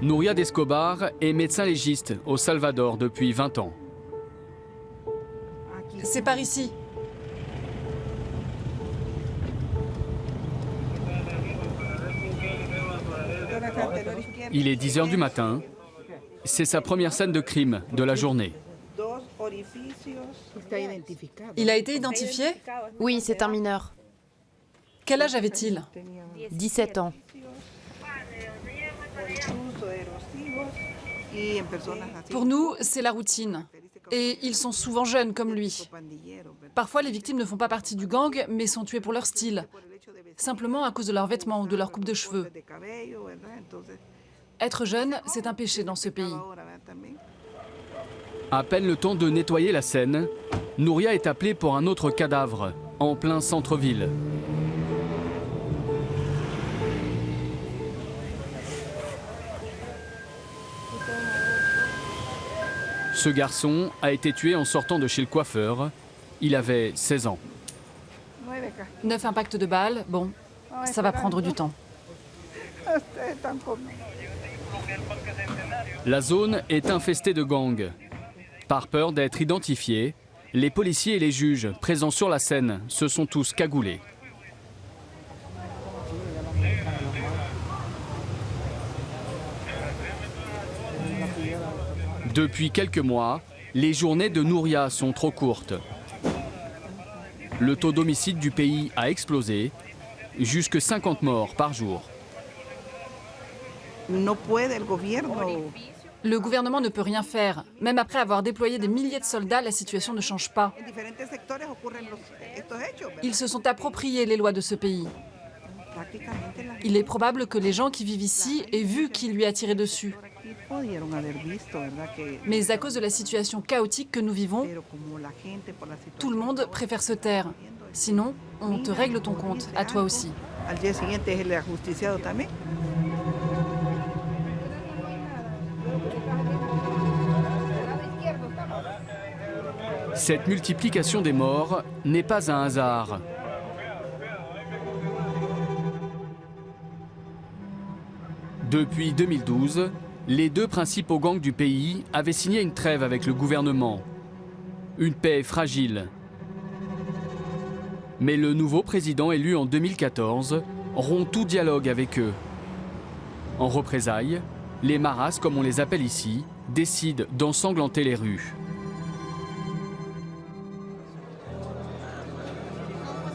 Nuria d'Escobar est médecin légiste au Salvador depuis 20 ans. C'est par ici. Il est 10 h du matin. C'est sa première scène de crime de la journée. Il a été identifié? Oui, c'est un mineur. Quel âge avait-il? 17 ans. Pour nous, c'est la routine. Et ils sont souvent jeunes comme lui. Parfois, les victimes ne font pas partie du gang, mais sont tuées pour leur style. Simplement à cause de leurs vêtements ou de leur coupe de cheveux. Être jeune, c'est un péché dans ce pays. À peine le temps de nettoyer la scène, Nuria est appelée pour un autre cadavre, en plein centre-ville. Ce garçon a été tué en sortant de chez le coiffeur. Il avait 16 ans. 9 impacts de balles, bon, ça va prendre du temps. La zone est infestée de gangs. Par peur d'être identifiés, les policiers et les juges présents sur la scène se sont tous cagoulés. Depuis quelques mois, les journées de Nuria sont trop courtes. Le taux d'homicide du pays a explosé, jusque 50 morts par jour. Le gouvernement ne peut rien faire. Même après avoir déployé des milliers de soldats, la situation ne change pas. Ils se sont appropriés les lois de ce pays. Il est probable que les gens qui vivent ici aient vu qui lui a tiré dessus. Mais à cause de la situation chaotique que nous vivons, tout le monde préfère se taire. Sinon, on te règle ton compte, à toi aussi. Cette multiplication des morts n'est pas un hasard. Depuis 2012, les deux principaux gangs du pays avaient signé une trêve avec le gouvernement. Une paix fragile. Mais le nouveau président élu en 2014 rompt tout dialogue avec eux. En représailles, les Maras, comme on les appelle ici, décident d'ensanglanter les rues.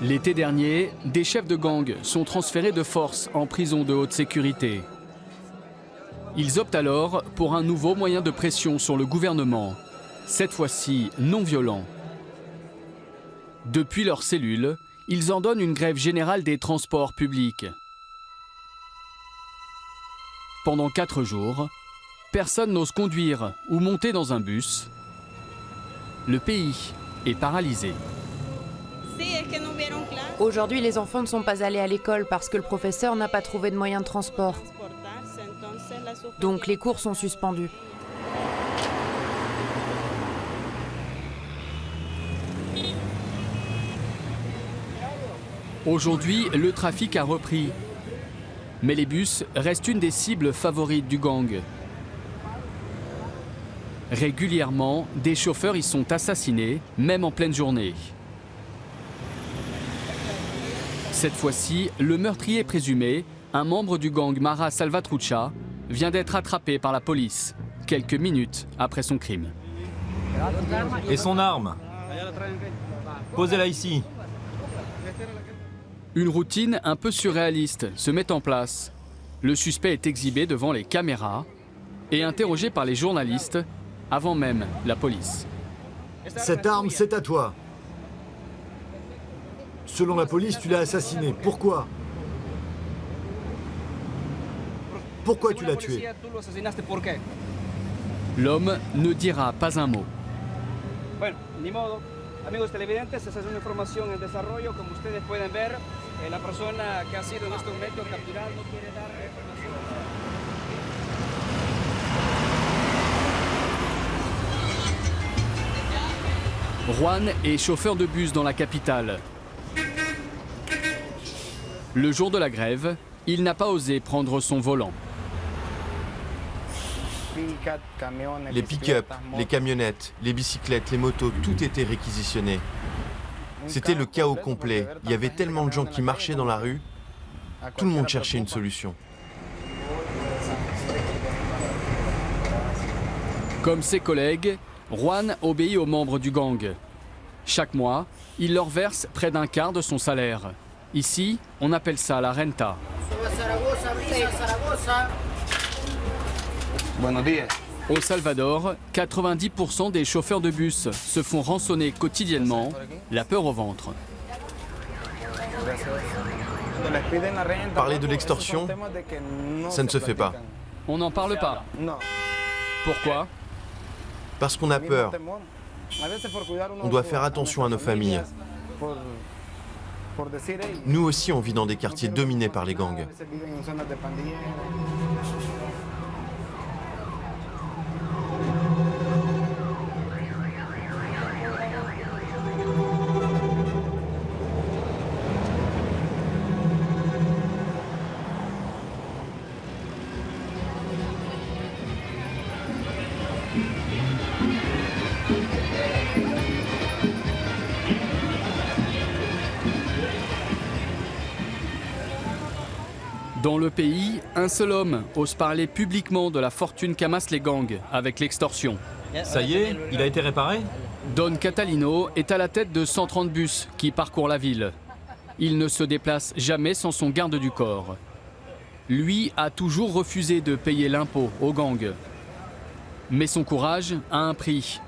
L'été dernier, des chefs de gang sont transférés de force en prison de haute sécurité. Ils optent alors pour un nouveau moyen de pression sur le gouvernement, cette fois-ci non violent. Depuis leur cellule, ils ordonnent une grève générale des transports publics. Pendant 4 jours, personne n'ose conduire ou monter dans un bus. Le pays est paralysé. Aujourd'hui, les enfants ne sont pas allés à l'école parce que le professeur n'a pas trouvé de moyen de transport. Donc les cours sont suspendus. Aujourd'hui, le trafic a repris. Mais les bus restent une des cibles favorites du gang. Régulièrement, des chauffeurs y sont assassinés, même en pleine journée. Cette fois-ci, le meurtrier présumé, un membre du gang Mara Salvatrucha, vient d'être attrapé par la police, quelques minutes après son crime. Et son arme? Posez-la ici. Une routine un peu surréaliste se met en place. Le suspect est exhibé devant les caméras et interrogé par les journalistes avant même la police. Cette arme, c'est à toi. Selon la police, tu l'as assassiné. Pourquoi? Pourquoi tu l'as tué? L'homme ne dira pas un mot. Amigos televidentes, esa es una información en desarrollo. Como ustedes pueden ver, la persona que ha sido en este momento capturada no quiere dar Juan información. est chauffeur de bus dans la capitale. Le jour de la grève, il n'a pas osé prendre son volant. Les pick-up, les camionnettes, les bicyclettes, les motos, tout était réquisitionné. C'était le chaos complet. Il y avait tellement de gens qui marchaient dans la rue. Tout le monde cherchait une solution. Comme ses collègues, Juan obéit aux membres du gang. Chaque mois, il leur verse près d'un quart de son salaire. Ici, on appelle ça la renta. Au Salvador, 90% des chauffeurs de bus se font rançonner quotidiennement, la peur au ventre. Parler de l'extorsion, ça ne se fait pas. On n'en parle pas. Pourquoi? Parce qu'on a peur. On doit faire attention à nos familles. Nous aussi, on vit dans des quartiers dominés par les gangs. Dans le pays, un seul homme ose parler publiquement de la fortune qu'amassent les gangs avec l'extorsion. Ça y est, il a été réparé? Don Catalino est à la tête de 130 bus qui parcourent la ville. Il ne se déplace jamais sans son garde du corps. Lui a toujours refusé de payer l'impôt aux gangs. Mais son courage a un prix.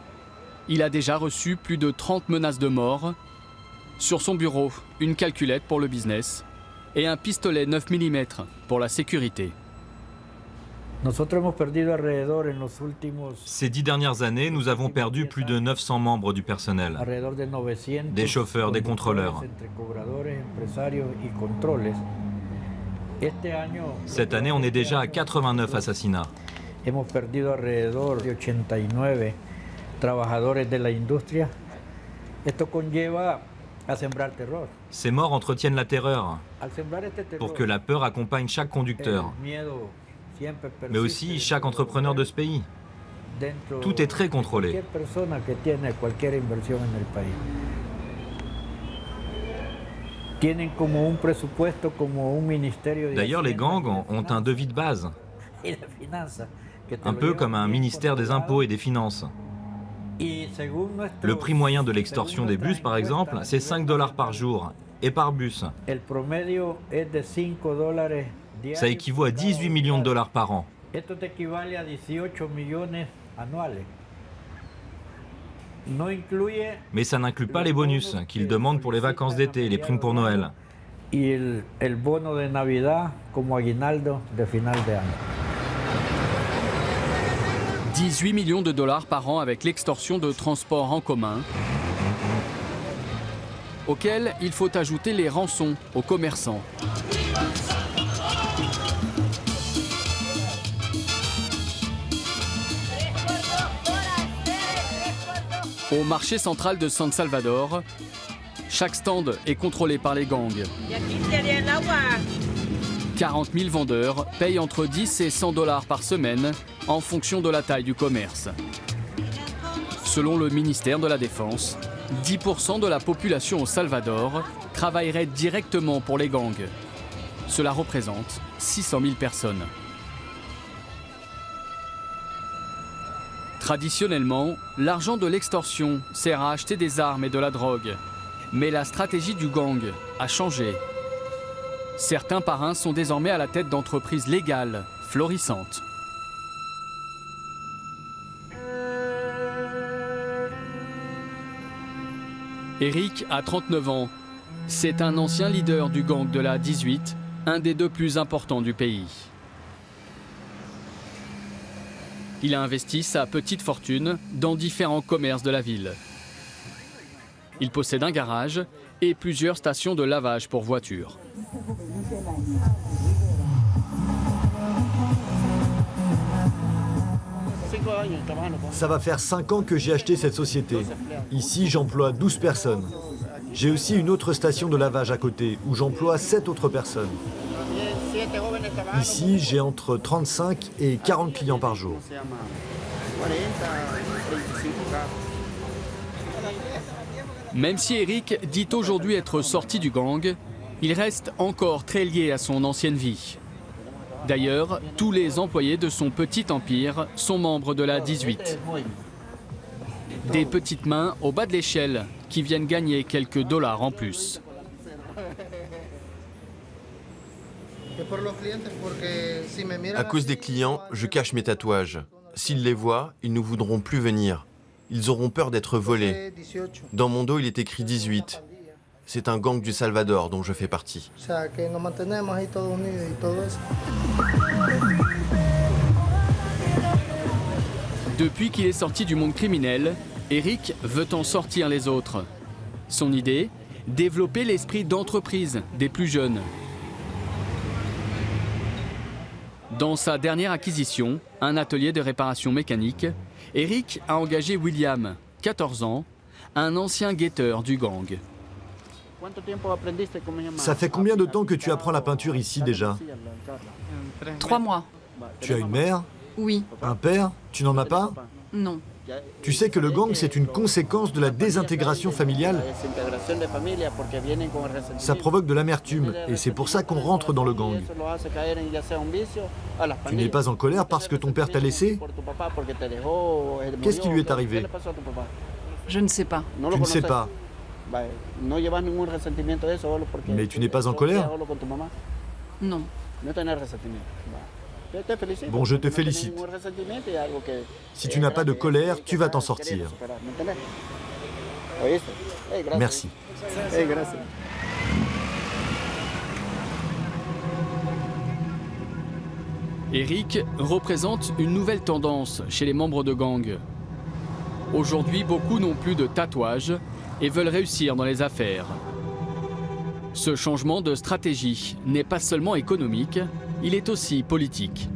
Il a déjà reçu plus de 30 menaces de mort. Sur son bureau, une calculette pour le business et un pistolet 9 mm pour la sécurité. Ces 10 dernières années, nous avons perdu plus de 900 membres du personnel. Des chauffeurs, des contrôleurs. Cette année, on est déjà à 89 assassinats. Ces morts entretiennent la terreur pour que la peur accompagne chaque conducteur, mais aussi chaque entrepreneur de ce pays. Tout est très contrôlé. D'ailleurs, les gangs ont un devis de base, un peu comme un ministère des impôts et des finances. Le prix moyen de l'extorsion des bus, par exemple, c'est 5 $ par jour et par bus. Ça équivaut à 18 millions de dollars par an. Mais ça n'inclut pas les bonus qu'ils demandent pour les vacances d'été et les primes pour Noël. 18 millions de dollars par an avec l'extorsion de transport en commun, auquel il faut ajouter les rançons aux commerçants. Au marché central de San Salvador, chaque stand est contrôlé par les gangs. 40 000 vendeurs payent entre 10 et 100 $ par semaine en fonction de la taille du commerce. Selon le ministère de la Défense, 10% de la population au Salvador travaillerait directement pour les gangs. Cela représente 600 000 personnes. Traditionnellement, l'argent de l'extorsion sert à acheter des armes et de la drogue. Mais la stratégie du gang a changé. Certains parrains sont désormais à la tête d'entreprises légales, florissantes. Eric a 39 ans. C'est un ancien leader du gang de la 18, un des deux plus importants du pays. Il a investi sa petite fortune dans différents commerces de la ville. Il possède un garage et plusieurs stations de lavage pour voitures. Ça va faire 5 ans que j'ai acheté cette société. Ici, j'emploie 12 personnes. J'ai aussi une autre station de lavage à côté, où j'emploie 7 autres personnes. Ici, j'ai entre 35 et 40 clients par jour. Même si Eric dit aujourd'hui être sorti du gang, il reste encore très lié à son ancienne vie. D'ailleurs, tous les employés de son petit empire sont membres de la 18. Des petites mains au bas de l'échelle qui viennent gagner quelques dollars en plus. À cause des clients, je cache mes tatouages. S'ils les voient, ils ne voudront plus venir. Ils auront peur d'être volés. Dans mon dos, il est écrit 18. C'est un gang du Salvador dont je fais partie. Depuis qu'il est sorti du monde criminel, Eric veut en sortir les autres. Son idée, développer l'esprit d'entreprise des plus jeunes. Dans sa dernière acquisition, un atelier de réparation mécanique, Eric a engagé William, 14 ans, un ancien guetteur du gang. Ça fait combien de temps que tu apprends la peinture ici déjà? 3 mois. Tu as une mère? Oui. Un père? Tu n'en as pas? Non. Tu sais que le gang, c'est une conséquence de la désintégration familiale? Ça provoque de l'amertume, et c'est pour ça qu'on rentre dans le gang. Tu n'es pas en colère parce que ton père t'a laissé? Qu'est-ce qui lui est arrivé? Je ne sais pas. Tu ne sais pas. Mais tu n'es pas en colère? Non. Bon, je te félicite. Si tu n'as pas de colère, tu vas t'en sortir. Merci. Eric représente une nouvelle tendance chez les membres de gang. Aujourd'hui, beaucoup n'ont plus de tatouages et veulent réussir dans les affaires. Ce changement de stratégie n'est pas seulement économique, il est aussi politique.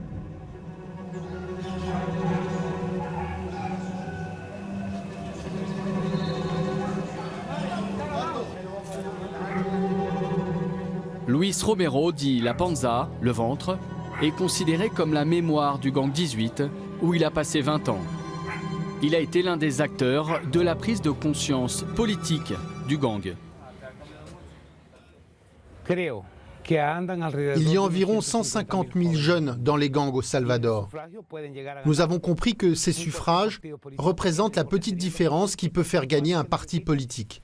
Luis Romero dit la panza, le ventre, est considéré comme la mémoire du gang 18 où il a passé 20 ans. Il a été l'un des acteurs de la prise de conscience politique du gang. Il y a environ 150 000 jeunes dans les gangs au Salvador. Nous avons compris que ces suffrages représentent la petite différence qui peut faire gagner un parti politique.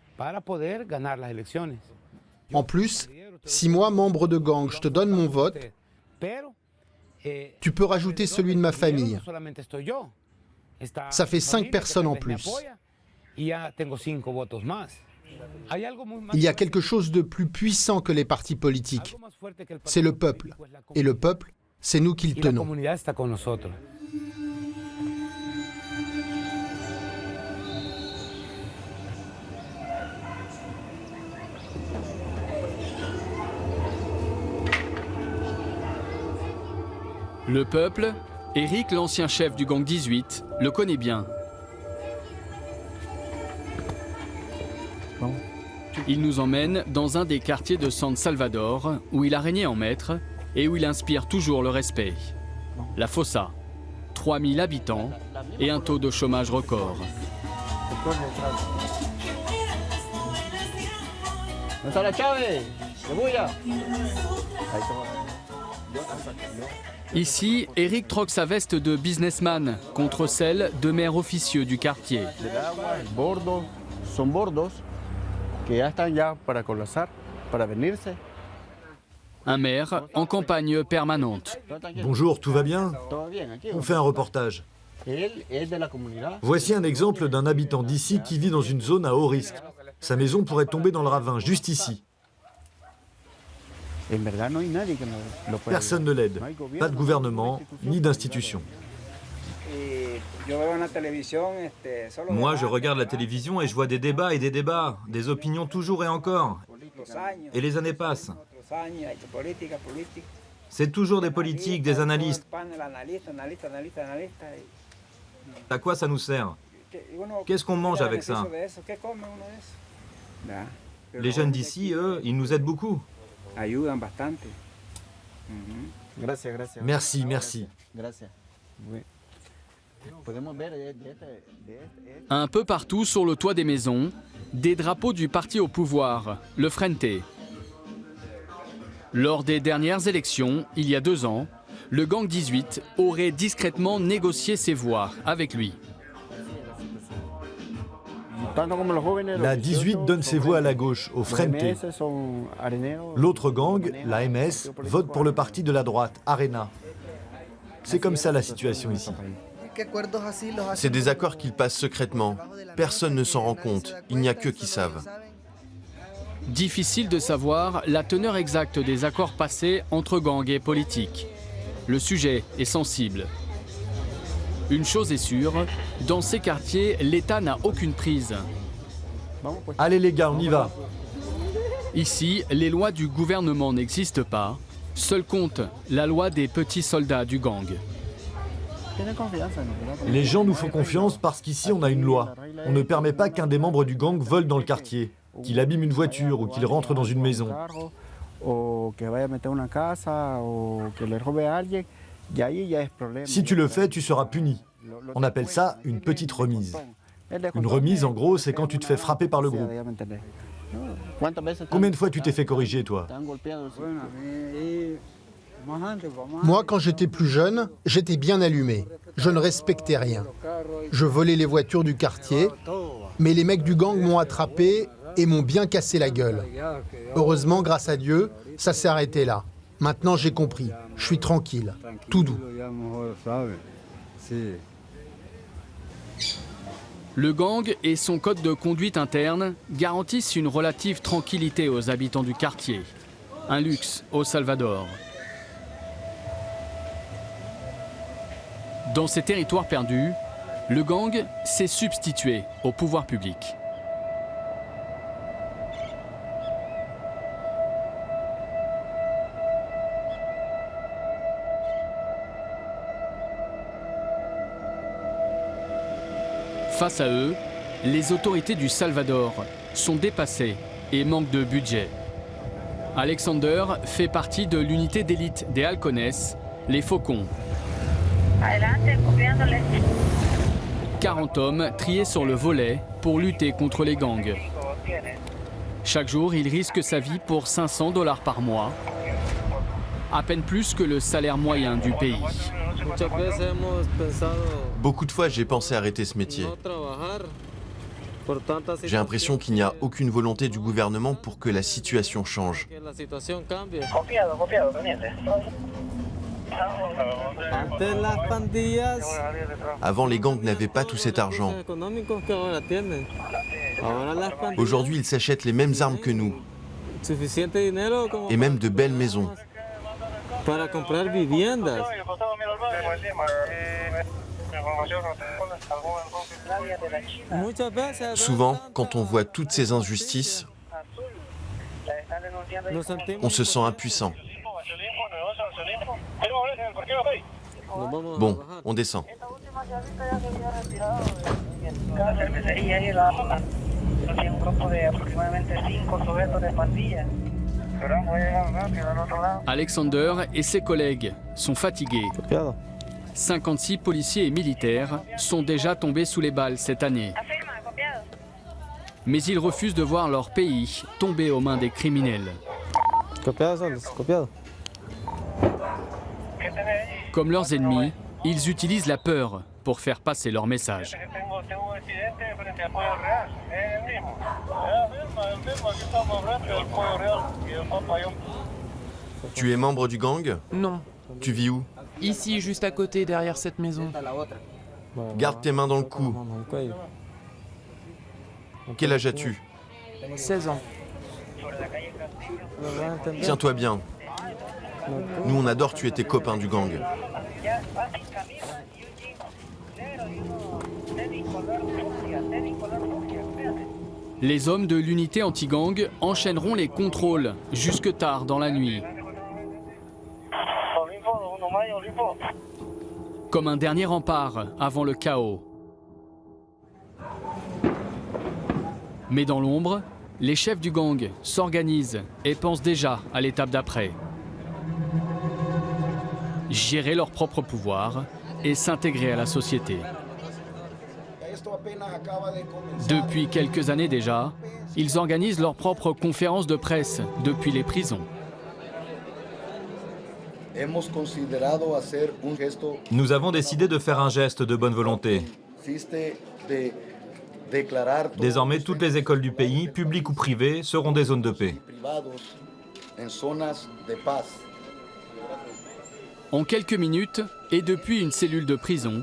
En plus, si moi, membre de gang, je te donne mon vote, tu peux rajouter celui de ma famille. Ça fait 5 personnes en plus. Il y a quelque chose de plus puissant que les partis politiques. C'est le peuple. Et le peuple, c'est nous qui le tenons. Le peuple, Eric, l'ancien chef du gang 18, le connaît bien. Il nous emmène dans un des quartiers de San Salvador, où il a régné en maître et où il inspire toujours le respect. La Fossa, 3000 habitants et un taux de chômage record. Ici, Eric troque sa veste de businessman contre celle de maire officieux du quartier. Un maire en campagne permanente. Bonjour, tout va bien? On fait un reportage. Voici un exemple d'un habitant d'ici qui vit dans une zone à haut risque. Sa maison pourrait tomber dans le ravin, juste ici. Personne ne l'aide. Pas de gouvernement, ni d'institution. Moi, je regarde la télévision et je vois des débats et des opinions toujours et encore. Et les années passent. C'est toujours des politiques, des analystes. À quoi ça nous sert? Qu'est-ce qu'on mange avec ça? Les jeunes d'ici, eux, ils nous aident beaucoup. Merci, merci. Un peu partout sur le toit des maisons, des drapeaux du parti au pouvoir, le Frente. Lors des dernières élections, il y a 2 ans, le Gang 18 aurait discrètement négocié ses voix avec lui. La 18 donne ses voix à la gauche, au Frente. L'autre gang, la MS, vote pour le parti de la droite, Arena. C'est comme ça la situation ici. C'est des accords qu'ils passent secrètement. Personne ne s'en rend compte, il n'y a qu'eux qui savent. Difficile de savoir la teneur exacte des accords passés entre gangs et politiques. Le sujet est sensible. Une chose est sûre, dans ces quartiers, l'État n'a aucune prise. Allez les gars, on y va. Ici, les lois du gouvernement n'existent pas. Seule compte la loi des petits soldats du gang. Les gens nous font confiance parce qu'ici on a une loi. On ne permet pas qu'un des membres du gang vole dans le quartier, qu'il abîme une voiture ou qu'il rentre dans une maison. Si tu le fais, tu seras puni. On appelle ça une petite remise. Une remise, en gros, c'est quand tu te fais frapper par le groupe. Combien de fois tu t'es fait corriger, toi? Moi, quand j'étais plus jeune, j'étais bien allumé. Je ne respectais rien. Je volais les voitures du quartier, mais les mecs du gang m'ont attrapé et m'ont bien cassé la gueule. Heureusement, grâce à Dieu, ça s'est arrêté là. Maintenant, j'ai compris. Je suis tranquille, tout doux. Le gang et son code de conduite interne garantissent une relative tranquillité aux habitants du quartier. Un luxe au Salvador. Dans ces territoires perdus, le gang s'est substitué au pouvoir public. Face à eux, les autorités du Salvador sont dépassées et manquent de budget. Alexander fait partie de l'unité d'élite des Halcones, les Faucons. 40 hommes triés sur le volet pour lutter contre les gangs. Chaque jour, il risque sa vie pour $500 par mois, à peine plus que le salaire moyen du pays. Beaucoup de fois, j'ai pensé arrêter ce métier. J'ai l'impression qu'il n'y a aucune volonté du gouvernement pour que la situation change. Avant, les gangs n'avaient pas tout cet argent. Aujourd'hui, ils s'achètent les mêmes armes que nous. Et même de belles maisons. Souvent, quand on voit toutes ces injustices, on se sent impuissant. Bon, on descend. Alexander et ses collègues sont fatigués. 56 policiers et militaires sont déjà tombés sous les balles cette année. Mais ils refusent de voir leur pays tomber aux mains des criminels. Comme leurs ennemis, ils utilisent la peur pour faire passer leur message. Tu es membre du gang? Non. Tu vis où? Ici, juste à côté, derrière cette maison. Garde tes mains dans le cou. Quel âge as-tu? 16 ans. Tiens-toi bien. Nous, on adore tuer tes copains du gang. Les hommes de l'unité anti-gang enchaîneront les contrôles jusque tard dans la nuit. Comme un dernier rempart avant le chaos. Mais dans l'ombre, les chefs du gang s'organisent et pensent déjà à l'étape d'après. Gérer leur propre pouvoir et s'intégrer à la société. Depuis quelques années déjà, ils organisent leurs propres conférences de presse depuis les prisons. Nous avons décidé de faire un geste de bonne volonté. Désormais, toutes les écoles du pays, publiques ou privées, seront des zones de paix. En quelques minutes, et depuis une cellule de prison,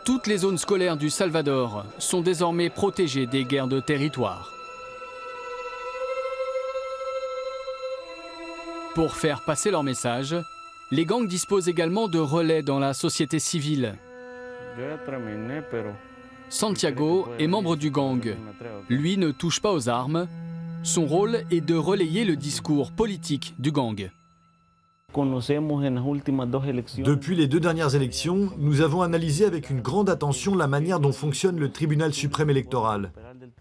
toutes les zones scolaires du Salvador sont désormais protégées des guerres de territoire. Pour faire passer leur message, les gangs disposent également de relais dans la société civile. Santiago est membre du gang. Lui ne touche pas aux armes. Son rôle est de relayer le discours politique du gang. Depuis les 2 dernières élections, nous avons analysé avec une grande attention la manière dont fonctionne le tribunal suprême électoral,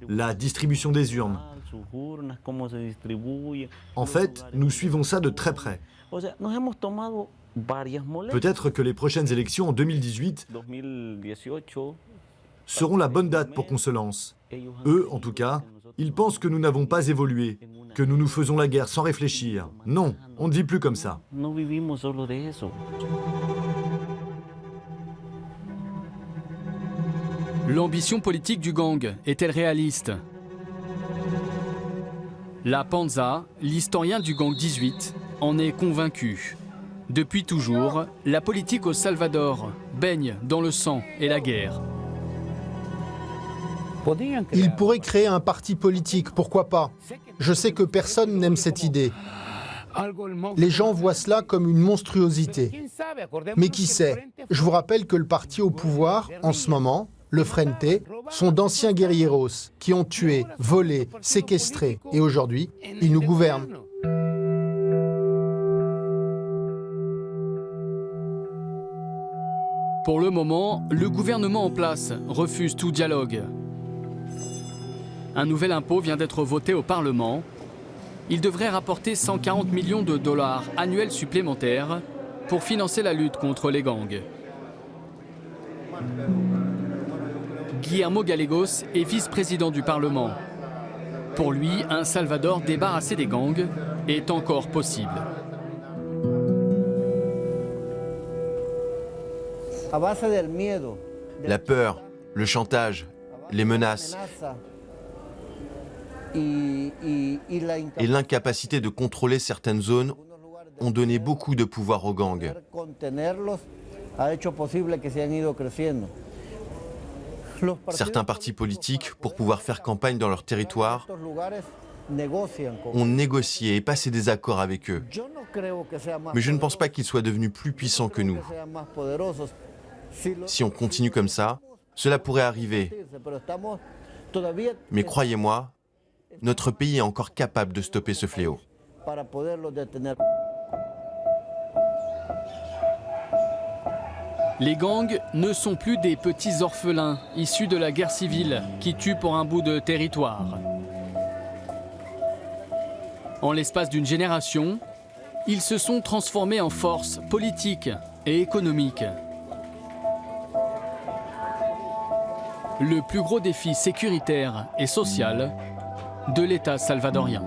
la distribution des urnes. En fait, nous suivons ça de très près. Peut-être que les prochaines élections en 2018 seront la bonne date pour qu'on se lance. Eux, en tout cas, ils pensent que nous n'avons pas évolué, que nous nous faisons la guerre sans réfléchir. Non, on ne vit plus comme ça. L'ambition politique du gang est-elle réaliste? La Panza, l'historien du gang 18, en est convaincu. Depuis toujours, la politique au Salvador baigne dans le sang et la guerre. Ils pourraient créer un parti politique, pourquoi pas? Je sais que personne n'aime cette idée. Les gens voient cela comme une monstruosité. Mais qui sait? Je vous rappelle que le parti au pouvoir, en ce moment, le Frente, sont d'anciens guerrilleros qui ont tué, volé, séquestré. Et aujourd'hui, ils nous gouvernent. Pour le moment, le gouvernement en place refuse tout dialogue. Un nouvel impôt vient d'être voté au Parlement. Il devrait rapporter 140 millions de dollars annuels supplémentaires pour financer la lutte contre les gangs. Guillermo Gallegos est vice-président du Parlement. Pour lui, un Salvador débarrassé des gangs est encore possible. La peur, le chantage, les menaces et l'incapacité de contrôler certaines zones ont donné beaucoup de pouvoir aux gangs. Certains partis politiques, pour pouvoir faire campagne dans leur territoire, ont négocié et passé des accords avec eux. Mais je ne pense pas qu'ils soient devenus plus puissants que nous. Si on continue comme ça, cela pourrait arriver. Mais croyez-moi, notre pays est encore capable de stopper ce fléau. Les gangs ne sont plus des petits orphelins issus de la guerre civile qui tuent pour un bout de territoire. En l'espace d'une génération, ils se sont transformés en forces politiques et économiques. Le plus gros défi sécuritaire et social de l'État salvadorien.